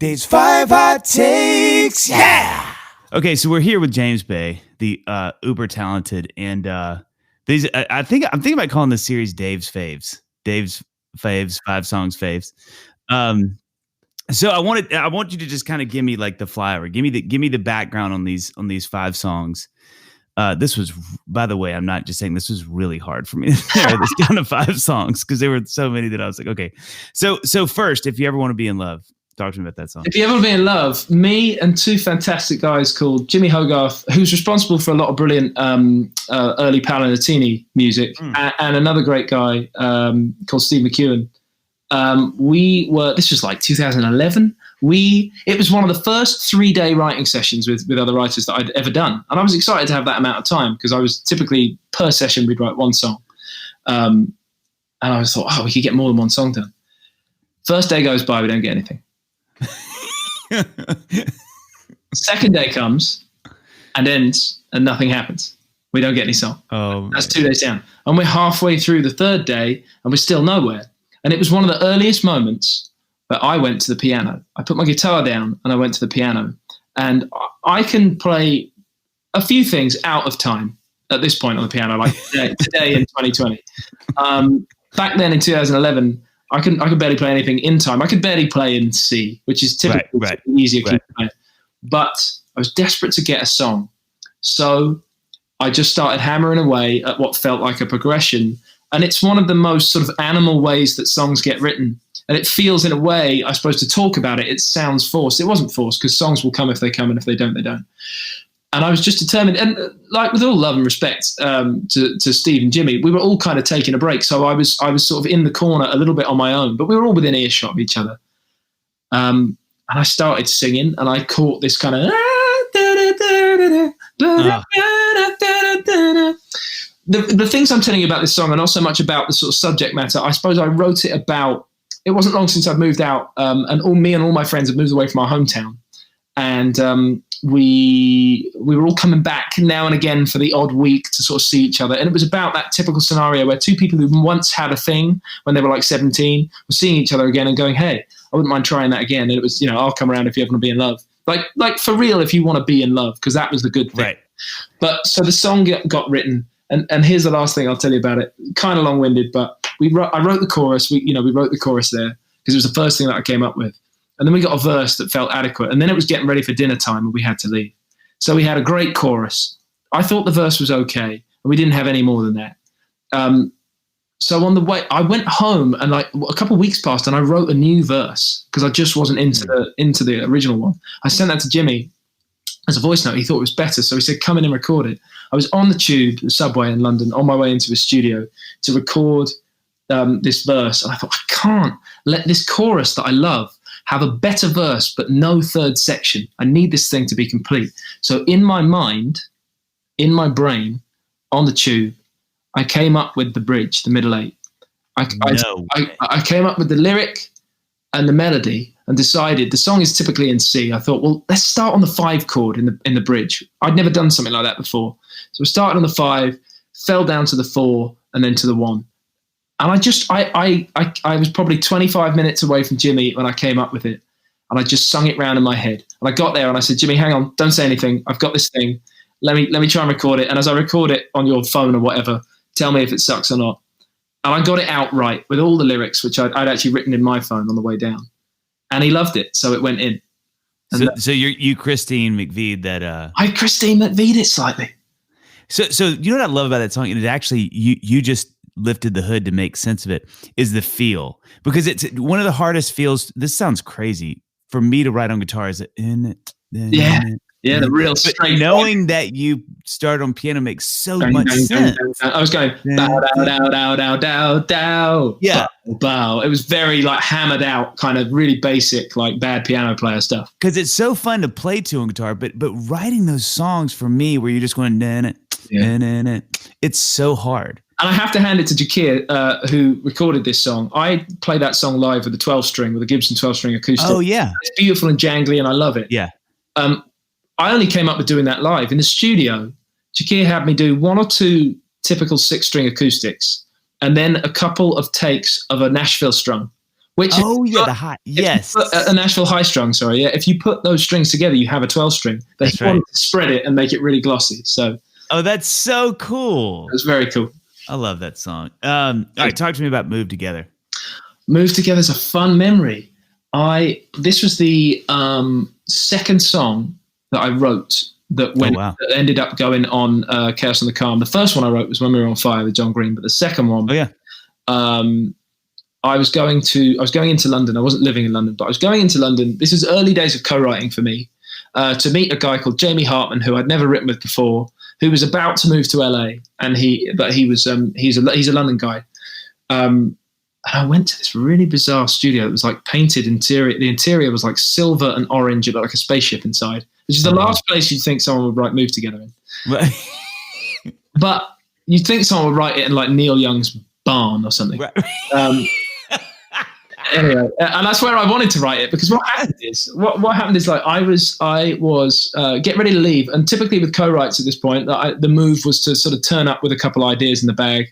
These 5 hot takes, yeah! Okay, so we're here with James Bay, the uber talented, and these I'm thinking about calling this series Dave's Faves. Dave's Faves, 5 songs faves. So I want you to just kind of give me like the flyover. Give me the background on these 5 songs. This was, by the way, I'm not just saying this was really hard for me to narrow this down to 5 songs because there were so many that I was like, okay. So first, If You Ever Want to Be in Love, talk to me about that song. If You Ever Want to Be in Love, me and 2 fantastic guys called Jimmy Hogarth, who's responsible for a lot of brilliant early Paolo Nutini music, and another great guy called Steve McKeown. This was like 2011. It was one of the first 3-day writing sessions with other writers that I'd ever done. And I was excited to have that amount of time because I was typically per session, we'd write 1 song. And I thought, we could get more than 1 song done. First day goes by, we don't get anything. Second day comes and ends and nothing happens. We don't get any song. That's 2 days down. And we're halfway through the 3rd day and we're still nowhere. And it was one of the earliest moments that I went to the piano. I put my guitar down and I went to the piano. And I can play a few things out of time at this point on the piano, like today in 2020. Back then in 2011, I could barely play anything in time. I could barely play in C, which is typically easier to play. But I was desperate to get a song. So I just started hammering away at what felt like a progression. And it's one of the most sort of animal ways that songs get written. And it feels, in a way, I suppose, to talk about it, it sounds forced. It wasn't forced because songs will come if they come, and if they don't, they don't. And I was just determined, and like with all love and respect to Steve and Jimmy, we were all kind of taking a break. So I was sort of in the corner a little bit on my own, but we were all within earshot of each other. And I started singing, and I caught this kind of the things I'm telling you about this song are not so much about the sort of subject matter. I suppose I wrote it about. It wasn't long since I'd moved out, and all my friends had moved away from our hometown, and we were all coming back now and again for the odd week to sort of see each other. And it was about that typical scenario where 2 people who once had a thing when they were like 17 were seeing each other again and going, "Hey, I wouldn't mind trying that again." And it was, I'll come around if you ever want to be in love. Like for real, if you want to be in love, because that was the good thing. Right. But so the song got written, and here's the last thing I'll tell you about it. Kind of long-winded, but I wrote the chorus. We wrote the chorus there because it was the first thing that I came up with. And then we got a verse that felt adequate. And then it was getting ready for dinner time and we had to leave. So we had a great chorus. I thought the verse was okay. And we didn't have any more than that. So on the way, I went home and like a couple of weeks passed and I wrote a new verse because I just wasn't into the original one. I sent that to Jimmy as a voice note. He thought it was better. So he said, come in and record it. I was on the tube, the subway in London, on my way into a studio to record this verse. And I thought, I can't let this chorus that I love have a better verse, but no 3rd section. I need this thing to be complete. So in my mind, in my brain, on the tube, I came up with the bridge, the middle 8. I came up with the lyric and the melody and decided the song is typically in C. I thought, well, let's start on the 5 chord in the bridge. I'd never done something like that before. So we started on the 5, fell down to the 4, and then to the 1. And I was probably 25 minutes away from Jimmy when I came up with it. And I just sung it round in my head. And I got there and I said, Jimmy, hang on, don't say anything. I've got this thing. Let me try and record it. And as I record it on your phone or whatever, tell me if it sucks or not. And I got it out right with all the lyrics, which I'd actually written in my phone on the way down. And he loved it. So it went in. So you Christine McVied that... I Christine McVied it slightly. So you know what I love about that song? It actually, you just lifted the hood to make sense of it, is the feel. Because it's one of the hardest feels, this sounds crazy, for me to write on guitar is in it. Yeah, the real straight. But knowing that you started on piano makes so much sense. I was going, dow, dow, dow, dow, dow, dow. Yeah. Bow. It was very like hammered out, kind of really basic, like bad piano player stuff. Because it's so fun to play to on guitar, but writing those songs for me where you're just going, it's so hard. And I have to hand it to Jakir, who recorded this song. I play that song live with a 12-string, with a Gibson 12-string acoustic. Oh, yeah. It's beautiful and jangly, and I love it. Yeah. I only came up with doing that live. In the studio, Jakir had me do 1 or 2 typical 6-string acoustics, and then a couple of takes of a Nashville strum, Which the high. Yes. A Nashville high strung, sorry. Yeah. If you put those strings together, you have a 12 string. They want to spread it and make it really glossy. So. Oh, that's so cool. It was very cool. I love that song. All right, talk to me about Move Together. Move Together is a fun memory. This was the second song that I wrote that that ended up going on Chaos on the Calm. The first one I wrote was When We Were on Fire with John Green, but the second one, I was going into London. I wasn't living in London, but I was going into London. This is early days of co-writing for me, to meet a guy called Jamie Hartman, who I'd never written with before, who was about to move to LA, and he's a London guy. And I went to this really bizarre studio that was like painted interior. The interior was like silver and orange. It looked like a spaceship inside, which is the last place you'd think someone would write Move Together in. But you'd think someone would write it in like Neil Young's barn or something. Anyway, and that's where I wanted to write it, because what happened is like I was getting ready to leave, and typically with co-writes at this point, the move was to sort of turn up with a couple ideas in the bag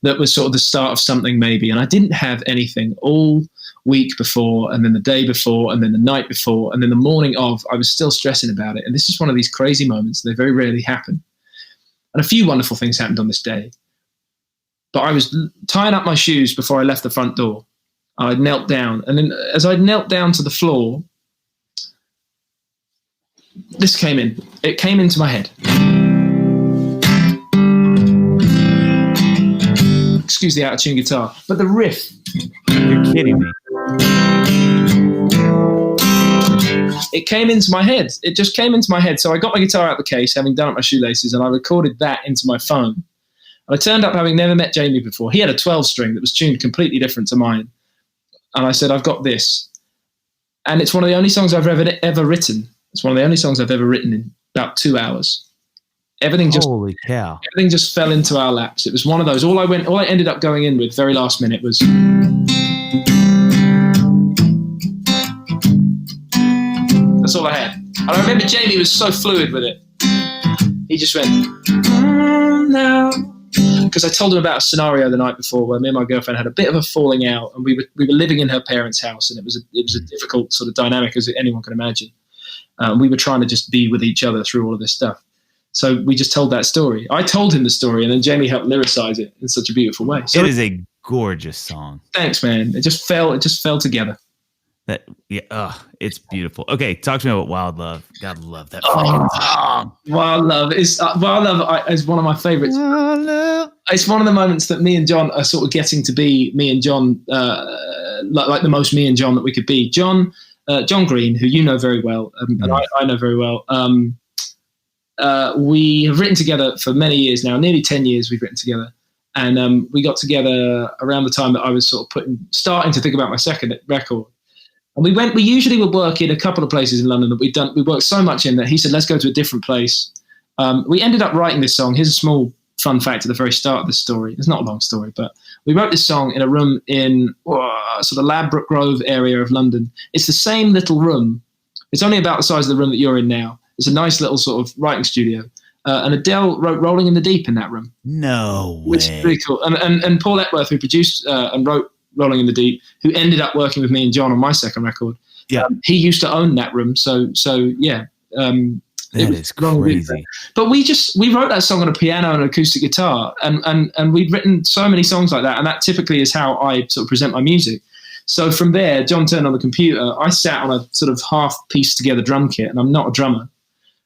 that was sort of the start of something maybe, and I didn't have anything all week before, and then the day before, and then the night before, and then the morning of. I was still stressing about it, and this is one of these crazy moments. They very rarely happen, and a few wonderful things happened on this day. But I was tying up my shoes before I left the front door. I knelt down, and then as I knelt down to the floor, this came in. It came into my head. Excuse the out-of-tune guitar, but the riff. You're kidding me. It came into my head. It just came into my head. So I got my guitar out of the case, having done up my shoelaces, and I recorded that into my phone. And I turned up having never met Jamie before. He had a 12-string that was tuned completely different to mine. And I said, I've got this. And it's one of the only songs I've ever written. It's one of the only songs I've ever written in about 2 hours. Holy cow. Everything just fell into our laps. It was one of those. All I ended up going in with very last minute was. That's all I had. And I remember Jamie was so fluid with it. He just went, no. Because I told him about a scenario the night before where me and my girlfriend had a bit of a falling out, and we were living in her parents' house, and it was a difficult sort of dynamic, as anyone can imagine. We were trying to just be with each other through all of this stuff. So we just told that story. I told him the story, and then Jamie helped lyricize it in such a beautiful way. So it is a gorgeous song. Thanks, man. It just fell together. It's beautiful. Okay, talk to me about Wild Love. God, love that fucking song. Wild Love is one of my favorites. It's one of the moments that me and John are sort of getting to be me and John, like the most me and John that we could be. John Green, who you know very well, and I know very well. We have written together for many years now, nearly 10 years we've written together. And we got together around the time that I was sort of starting to think about my second record. And we usually would work in a couple of places in London that we worked so much in that he said, let's go to a different place. We ended up writing this song. Here's a small fun fact at the very start of this story. It's not a long story, but we wrote this song in a room in sort of Ladbroke Grove area of London. It's the same little room. It's only about the size of the room that you're in now. It's a nice little sort of writing studio. And Adele wrote Rolling in the Deep in that room. No way. Which is pretty cool. And Paul Epworth, who produced and wrote Rolling in the Deep, who ended up working with me and John on my second record. Yeah, he used to own that room. So yeah, that is crazy. But we wrote that song on a piano and an acoustic guitar, and we'd written so many songs like that, and that typically is how I sort of present my music. So from there, John turned on the computer. I sat on a sort of half pieced together drum kit, and I'm not a drummer.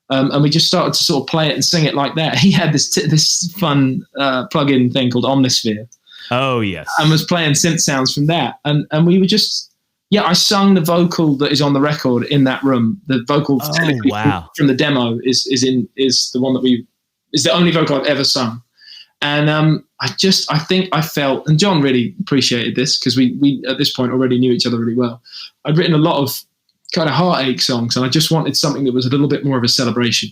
And we just started to sort of play it and sing it like that. He had this fun plug-in thing called Omnisphere. Oh, yes. And was playing synth sounds from that. And we were just, I sung the vocal that is on the record in that room. The vocal from the demo is the one that is the only vocal I've ever sung. And I think I felt, and John really appreciated this because we at this point already knew each other really well. I'd written a lot of kind of heartache songs, and I just wanted something that was a little bit more of a celebration.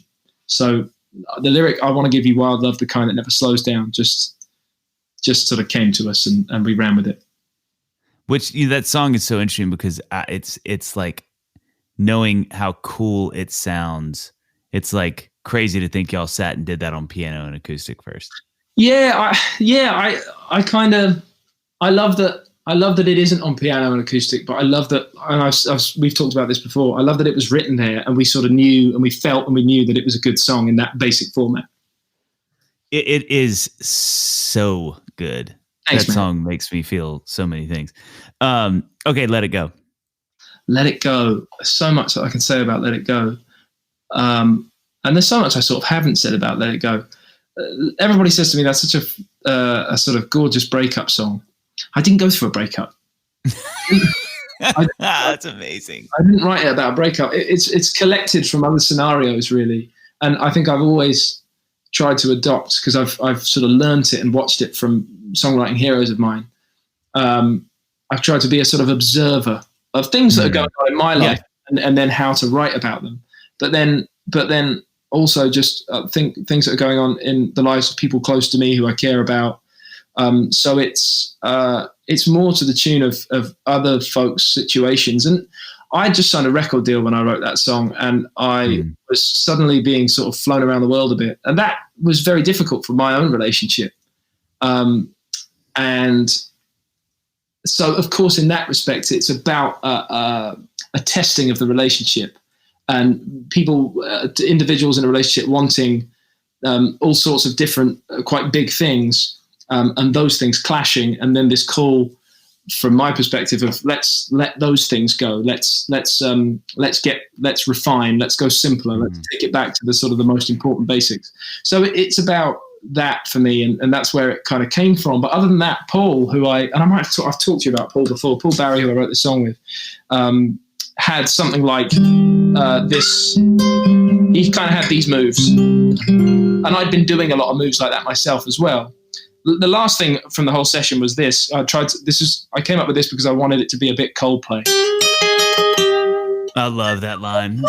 So the lyric, I want to give you wild love, the kind that never slows down, just sort of came to us, and we ran with it. Which that song is so interesting because it's like knowing how cool it sounds. It's like crazy to think y'all sat and did that on piano and acoustic first. I love that. I love that it isn't on piano and acoustic, but I love that, and we've talked about this before, I love that it was written there and we sort of knew and we felt and we knew that it was a good song in that basic format. It is so good. Thanks, that man. song makes me feel so many things. Okay, Let It Go. Let It Go. So much that I can say about Let It Go. And there's so much I sort of haven't said about Let It Go. Everybody says to me that's such a sort of gorgeous breakup song. I didn't go through a breakup. That's amazing. I didn't write it about a breakup. It's collected from other scenarios, really. And I think I've always tried to adopt, because I've sort of learned it and watched it from songwriting heroes of mine. I've tried to be a sort of observer of things that are going on in my life, and then how to write about them. But then also just think things that are going on in the lives of people close to me who I care about. So it's more to the tune of other folks' situations. And I just signed a record deal when I wrote that song, and I was suddenly being sort of flown around the world a bit. And that was very difficult for my own relationship. And so, of course, in that respect, it's about a testing of the relationship, and people, individuals in a relationship wanting all sorts of different, quite big things, and those things clashing. And then this call, from my perspective, of let's let those things go. Let's refine. Let's go simpler. Let's take it back to the sort of the most important basics. So it's about that for me, and that's where it kind of came from. But other than that, Paul, who I've talked to you about Paul before. Paul Barry, who I wrote the song with, had something like this. He kind of had these moves, and I'd been doing a lot of moves like that myself as well. The last thing from the whole session was this. I came up with this because I wanted it to be a bit Coldplay. I love that line.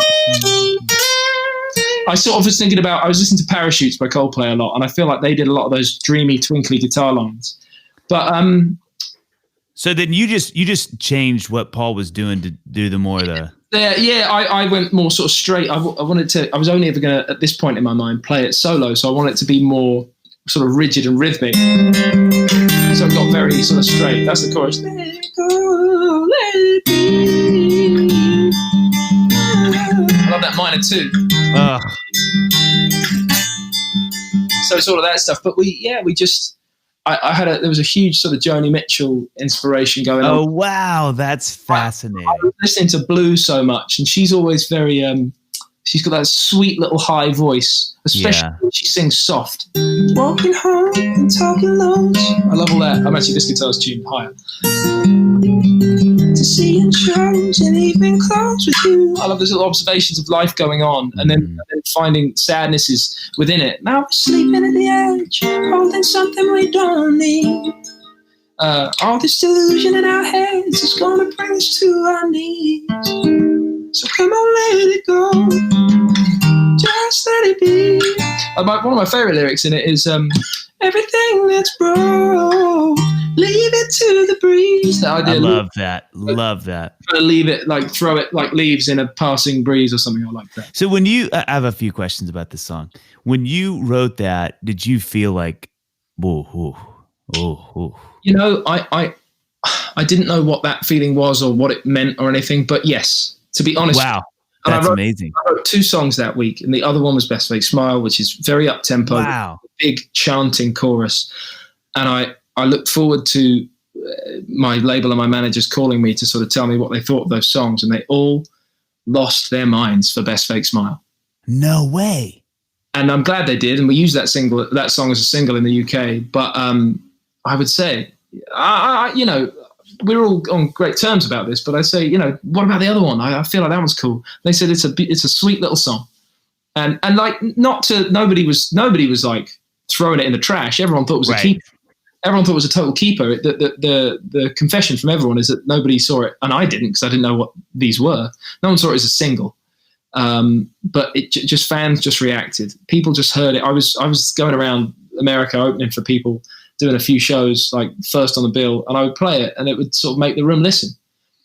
I sort of was thinking about, I was listening to Parachutes by Coldplay a lot, and I feel like they did a lot of those dreamy, twinkly guitar lines. But so then you just changed what Paul was doing to do the more the. I went more sort of straight. I was only ever going to, at this point in my mind, play it solo, so I wanted it to be more sort of rigid and rhythmic. So it got very sort of straight. That's the chorus. Let it go, let it be. I love that minor too. So it's all of that stuff. But there was a huge sort of Joni Mitchell inspiration going on. Oh wow, that's fascinating. I was listening to blues so much, and she's always very she's got that sweet little high voice, especially when she sings soft. Walking home and talking lows. I love all that. I'm actually, this guitar's tuned higher. To see in shows and even close with you. I love those little observations of life going on, and then finding sadnesses within it. Now we're sleeping at the edge, holding something we don't need. All this delusion in our heads is gonna bring us to our knees. So come on, let it go. Just let it be. One of my favorite lyrics in it is everything that's broke, leave it to the breeze. That idea. I love that. Love that. Leave it, like throw it like leaves in a passing breeze or something. I like that. So when I have a few questions about this song. When you wrote that, did you feel like, oh. You know, I didn't know what that feeling was or what it meant or anything, but yes, to be honest. Wow. That's amazing. I wrote 2 songs that week, and the other one was Best Fake Smile, which is very up-tempo. Wow. Big chanting chorus. And I looked forward to my label and my managers calling me to sort of tell me what they thought of those songs, and they all lost their minds for Best Fake Smile. No way. And I'm glad they did, and we used that song as a single in the UK. But I would say, you know, we're all on great terms about this, but I say, you know, what about the other one? I feel like that one's cool. They said it's a sweet little song, and like nobody was like throwing it in the trash. Everyone thought it was a keeper. Everyone thought it was a total keeper. The confession from everyone is that nobody saw it, and I didn't, because I didn't know what these were. No one saw it as a single, but it fans just reacted. People just heard it. I was going around America opening for people, doing a few shows, like first on the bill, and I would play it, and it would sort of make the room listen.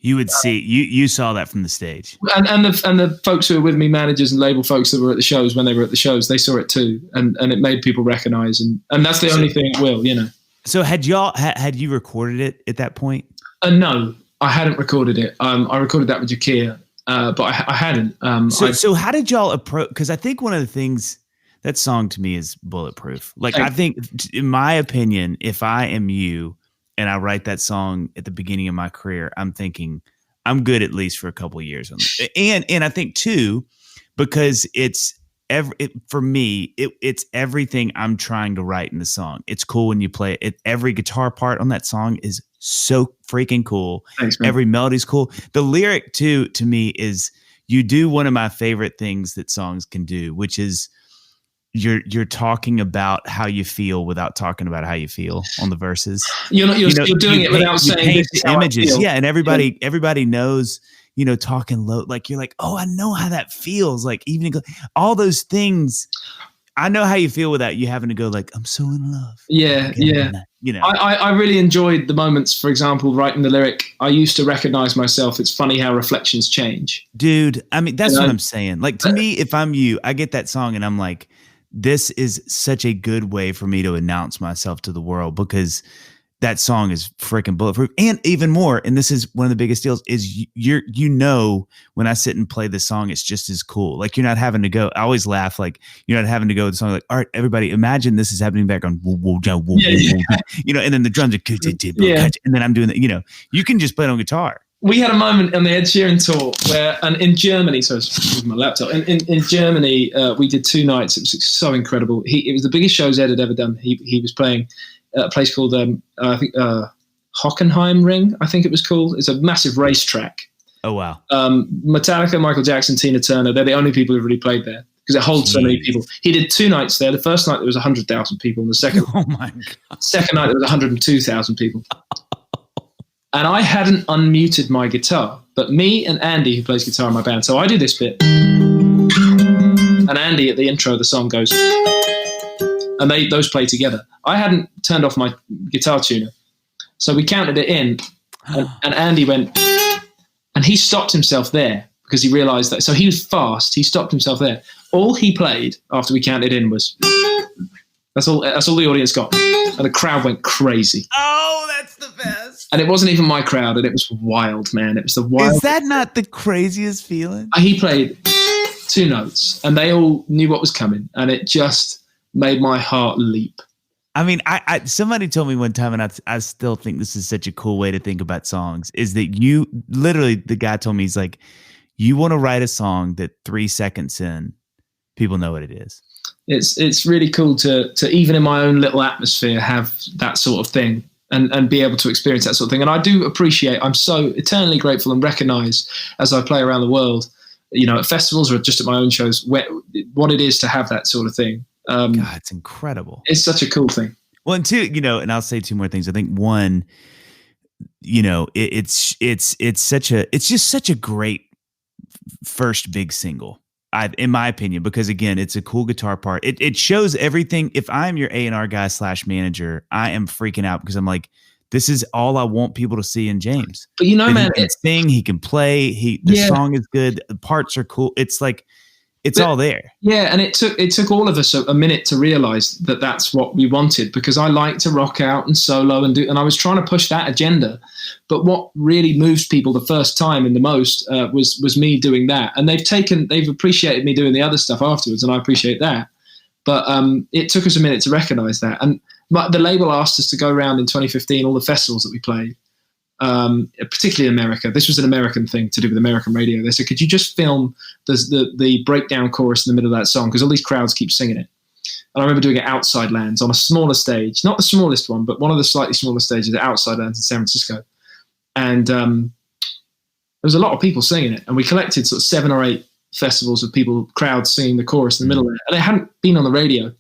You would see, you saw that from the stage, and the folks who were with me, managers and label folks that were at the shows, when they were at the shows, they saw it too, and it made people recognize, and that's the only thing it will, you know. So had you recorded it at that point? No, I hadn't recorded it. I recorded that with Jakia, but I hadn't. So how did y'all approach? Because I think one of the things, that song to me is bulletproof. Like, I think, in my opinion, if I am you and I write that song at the beginning of my career, I'm thinking I'm good at least for a couple of years. And I think too, because it's for me, it's everything I'm trying to write in the song. It's cool when you play it. Every guitar part on that song is so freaking cool. Thanks, man. Every melody's cool. The lyric too, to me, is you do one of my favorite things that songs can do, which is you're talking about how you feel without talking about how you feel on the verses. You're doing it without saying this is how images. I feel. Yeah, and everybody knows, talking low, like you're like, oh, I know how that feels. Like, even all those things, I know how you feel without you having to go like, I'm so in love. Yeah. I really enjoyed the moments, for example, writing the lyric, I used to recognize myself. It's funny how reflections change. Dude, I mean, that's what I'm saying. Like, to me, if I'm you, I get that song and I'm like, this is such a good way for me to announce myself to the world, because that song is freaking bulletproof. And even more, and this is one of the biggest deals, is when I sit and play this song, it's just as cool. Like, you're not having to go. I always laugh, like, you're not having to go with the song like, all right, everybody, imagine this is happening back on, and then the drums are, and then I'm doing that. You can just play it on guitar. We had a moment on the Ed Sheeran tour where, and in Germany, so it's my laptop. In Germany, we did 2 nights. It was so incredible. It was the biggest shows Ed had ever done. He was playing a place called I think Hockenheim Ring, I think it was called. It's a massive racetrack. Oh wow! Metallica, Michael Jackson, Tina Turner. They're the only people who've really played there because it holds so many people. He did 2 nights there. The first night there was 100,000 people, and the second second night there was 102,000 people. And I hadn't unmuted my guitar, but me and Andy, who plays guitar in my band, so I do this bit, and Andy at the intro of the song goes, and those play together. I hadn't turned off my guitar tuner, so we counted it in, and Andy went, and he stopped himself there because he realized that. So he was fast. He stopped himself there. All he played after we counted in was, that's all the audience got, and the crowd went crazy. Oh, that's the best. And it wasn't even my crowd, and it was wild, man. It was the wild. Is that not the craziest feeling? He played 2 notes, and they all knew what was coming, and it just made my heart leap. I mean, I somebody told me one time, and I still think this is such a cool way to think about songs, is that the guy told me, he's like, you want to write a song that 3 seconds in, people know what it is. It's really cool to even in my own little atmosphere have that sort of thing. And be able to experience that sort of thing. And I do appreciate, I'm so eternally grateful and recognize as I play around the world, at festivals or just at my own shows, what it is to have that sort of thing. God, it's incredible. It's such a cool thing. Well, and 2, and I'll say 2 more things. I think 1, it's just such a great first big single. In my opinion, because again, it's a cool guitar part. It shows everything. If I'm your A&R guy / manager, I am freaking out because I'm like, this is all I want people to see in James. But man, he can sing, he can play. The song is good. The parts are cool. It's like, it's all there. Yeah, and it took all of us a minute to realize that that's what we wanted, because I like to rock out and solo and I was trying to push that agenda. But what really moves people the first time and the most was me doing that. And they've appreciated me doing the other stuff afterwards, and I appreciate that. But it took us a minute to recognize that. And the label asked us to go around in 2015, all the festivals that we played, particularly in America. This was an American thing to do with American radio. They said, could you just film the breakdown chorus in the middle of that song? Because all these crowds keep singing it. And I remember doing it outside lands on a smaller stage, not the smallest one, but one of the slightly smaller stages at outside lands in San Francisco. And there was a lot of people singing it. And we collected sort of 7 or 8 festivals of crowds singing the chorus in the middle of it. And it hadn't been on the radio.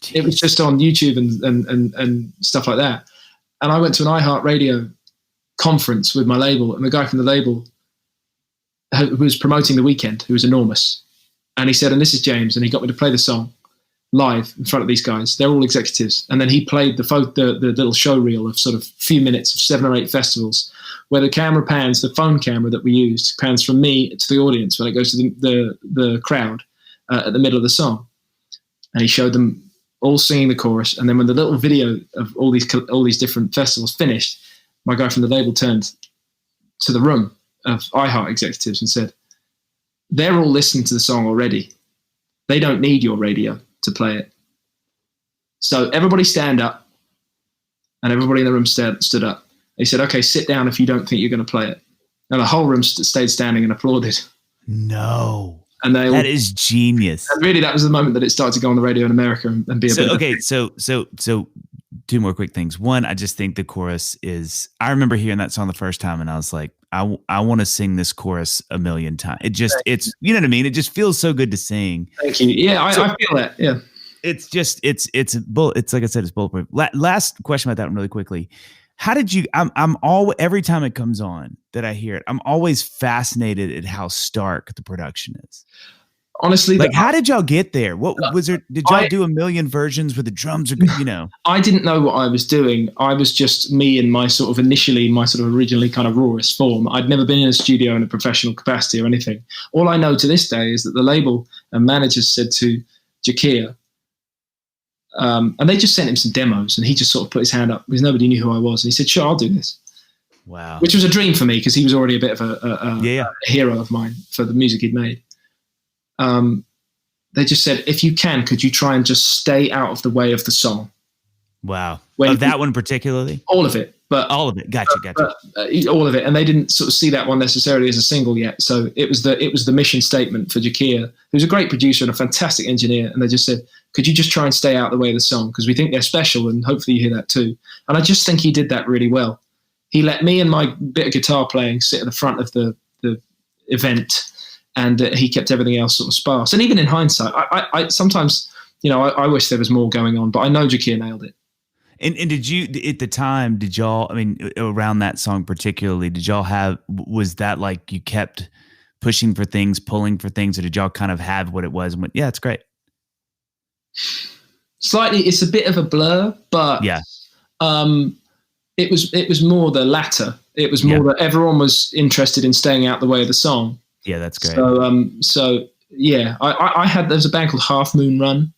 Jeez. It was just on YouTube and stuff like that. And I went to an iHeartRadio conference with my label, and the guy from the label who was promoting the weekend, who was enormous. And he said, and this is James, and he got me to play the song live in front of these guys. They're all executives. And then he played the little show reel of sort of few minutes of 7 or 8 festivals where the camera pans, the phone camera that we used, pans from me to the audience when it goes to the crowd at the middle of the song. And he showed them all singing the chorus. And then when the little video of all these different festivals finished, my guy from the label turned to the room of iHeart executives and said, they're all listening to the song already. They don't need your radio to play it. So everybody stand up. And everybody in the room stood up. He said, okay, sit down if you don't think you're going to play it. And the whole room stayed standing and applauded. No. And that is genius. And really, that was the moment that it started to go on the radio in America and be a bit. Okay, so two more quick things. One, I just think the chorus is. I remember hearing that song the first time, and I was like, I want to sing this chorus a million times. It's you know what I mean. It just feels so good to sing. Thank you. Yeah, I feel that. Yeah. It's just it's like I said, it's bulletproof. Last question about that one really quickly. How did you? Every time it comes on that I hear it, I'm always fascinated at how stark the production is. Honestly, like how did y'all get there? What was there? Did y'all do a million versions where the drums are good? You know, I didn't know what I was doing. I was just me in my sort of originally kind of rawest form. I'd never been in a studio in a professional capacity or anything. All I know to this day is that the label and managers said to Jakir. And they just sent him some demos, and he just sort of put his hand up because nobody knew who I was. And he said, "Sure, I'll do this." Wow, which was a dream for me because he was already a bit of a hero of mine for the music he'd made. They just said, "If you can, could you try and just stay out of the way of the song?" Wow, of that one particularly, all of it, but all of it. Gotcha. All of it, and they didn't sort of see that one necessarily as a single yet. So it was the mission statement for Jakir, who's a great producer and a fantastic engineer, and they just said, could you just try and stay out of the way of the song? Because we think they're special, and hopefully you hear that too. And I just think he did that really well. He let me and my bit of guitar playing sit at the front of the event, and he kept everything else sort of sparse. And even in hindsight, I sometimes, I wish there was more going on, but I know Jakir nailed it. And did you, at the time, did y'all, I mean, around that song particularly, was that like you kept pushing for things, pulling for things, or did y'all kind of have what it was and went, yeah, it's great? Slightly, it's a bit of a blur, but yeah, it was more the latter. It was more that everyone was interested in staying out the way of the song. Yeah, that's great. So yeah, there was a band called Half Moon Run,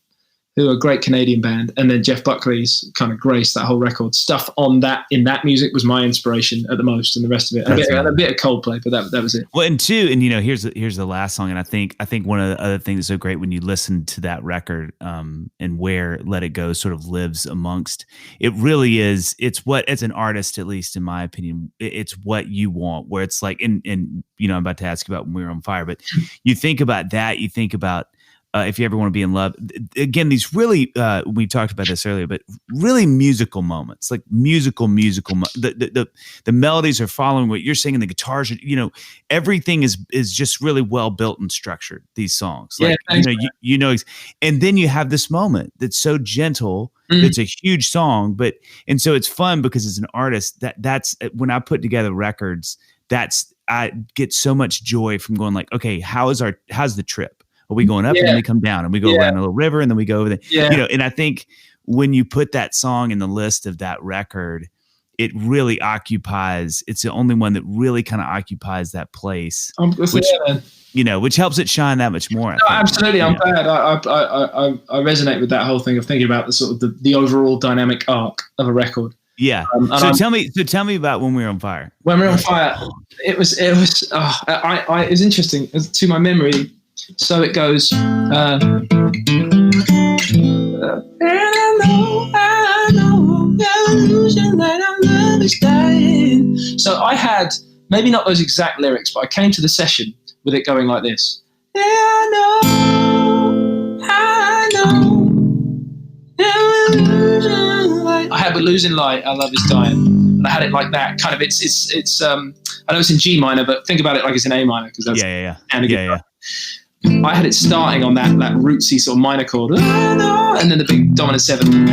who are a great Canadian band, and then Jeff Buckley's kind of graced that whole record. Stuff in that music was my inspiration at the most, and the rest of it, and a bit of Coldplay, but that was it. Well, and here's the last song, and I think one of the other things that's so great when you listen to that record, and where Let It Go sort of lives amongst it, really is. It's what, as an artist, at least in my opinion, it's what you want. Where it's like, and I'm about to ask you about When We Were on Fire, but you think about that, you think about. If you ever want to be in love, again, these really, we talked about this earlier, but really musical moments, like musical, the melodies are following what you're singing, the guitars, everything is just really well built and structured, these songs. Like, and then you have this moment that's so gentle, it's a huge song, and so it's fun because as an artist, that's when I put together records, I get so much joy from going like, okay, how's the trip? Are we going up and then we come down and we go around a little river and then we go over there? Yeah. And I think when you put that song in the list of that record, it really occupies, it's the only one that really kind of occupies that place, which helps it shine that much more. Absolutely. I'm glad. I resonate with that whole thing of thinking about the sort of the overall dynamic arc of a record. Yeah. Tell me about When We Were on Fire. When We Were on Fire, it was interesting to my memory. So it goes, and I know, illusion that our love is dying. So I had, maybe not those exact lyrics, but I came to the session with it going like this. Yeah, I know, illusion light. I had We're Losing Light, Our Love Is Dying. And I had it like that, kind of, it's I know it's in G minor, but think about it like it's in A minor, because that's yeah. I had it starting on that rootsy sort of minor chord, and then the big dominant 7.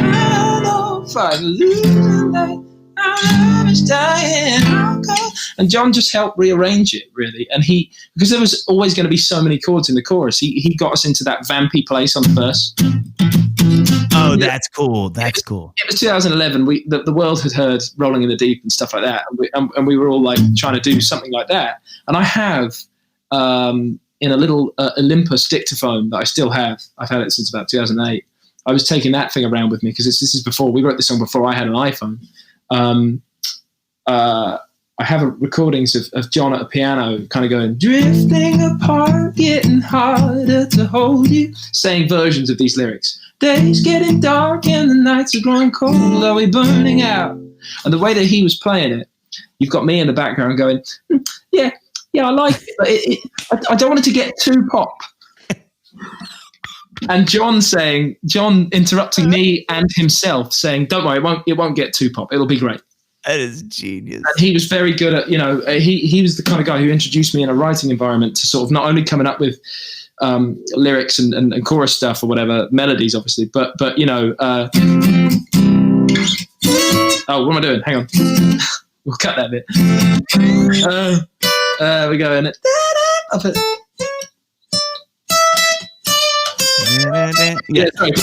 And John just helped rearrange it, really. And because there was always going to be so many chords in the chorus, he got us into that vampy place on the verse. Oh, that's cool. That's cool. It was 2011. The world had heard Rolling in the Deep and stuff like that, and we were all like trying to do something like that. And I have. In a little Olympus dictaphone that I still have. I've had it since about 2008. I was taking that thing around with me because this is before, we wrote this song before I had an iPhone. I have recordings of John at a piano kind of going, drifting apart, getting harder to hold you, saying versions of these lyrics. Days getting dark and the nights are growing cold, are we burning out? And the way that he was playing it, you've got me in the background going, yeah, I like it, but I don't want it to get too pop. And John interrupting me and himself saying, don't worry, it won't get too pop. It'll be great. That is genius. And he was very good at, he was the kind of guy who introduced me in a writing environment to sort of not only coming up with lyrics and chorus stuff or whatever, melodies obviously, but what am I doing? Hang on. We'll cut that bit. We go in it. Yeah, sorry.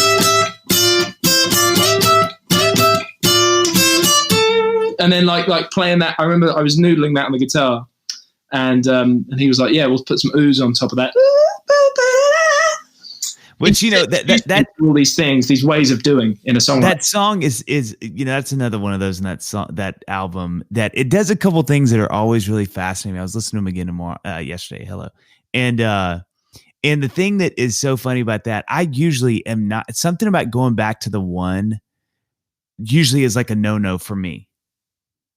And then like playing that, I remember I was noodling that on the guitar, and he was like, "Yeah, we'll put some ooze on top of that." Which that all these things, these ways of doing in a song. That song is that's another one of those in that song, that album, that it does a couple things that are always really fascinating. I was listening to them again yesterday. Hello, and the thing that is so funny about that, I usually am not. It's something about going back to the one. Usually is like a no for me.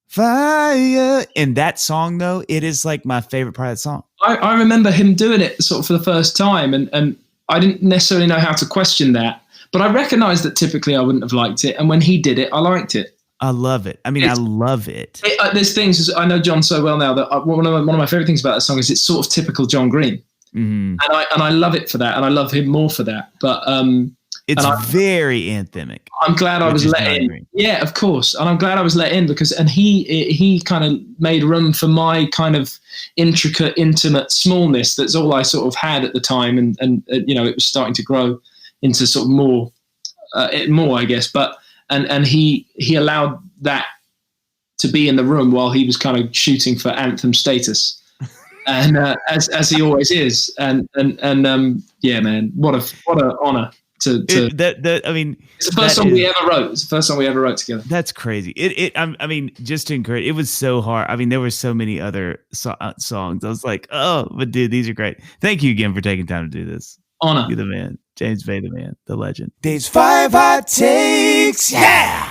Fire. And that song though, it is like my favorite part of that song. I remember him doing it sort of for the first time, and I didn't necessarily know how to question that, but I recognized that typically I wouldn't have liked it, and when he did it, I liked it. I love it. I mean, I love it. There's things, I know John so well now, that one of my favorite things about that song is it's sort of typical John Green. Mm-hmm. And I love it for that, and I love him more for that. But it's very anthemic. I'm glad I was let in. Yeah, of course, and I'm glad I was let in because he kind of made room for my kind of intricate, intimate smallness. That's all I sort of had at the time, and it was starting to grow into sort of more, I guess. But and he allowed that to be in the room while he was kind of shooting for anthem status. And as he always is, and yeah, man, what a honor to. I mean, it's the first song we ever wrote. It's the first song we ever wrote together. That's crazy. I mean, just to encourage. It was so hard. I mean, there were so many other songs. I was like, oh, but dude, these are great. Thank you again for taking time to do this. Honor. You're the man, James Bay, the man, the legend. These 5 hot takes, yeah.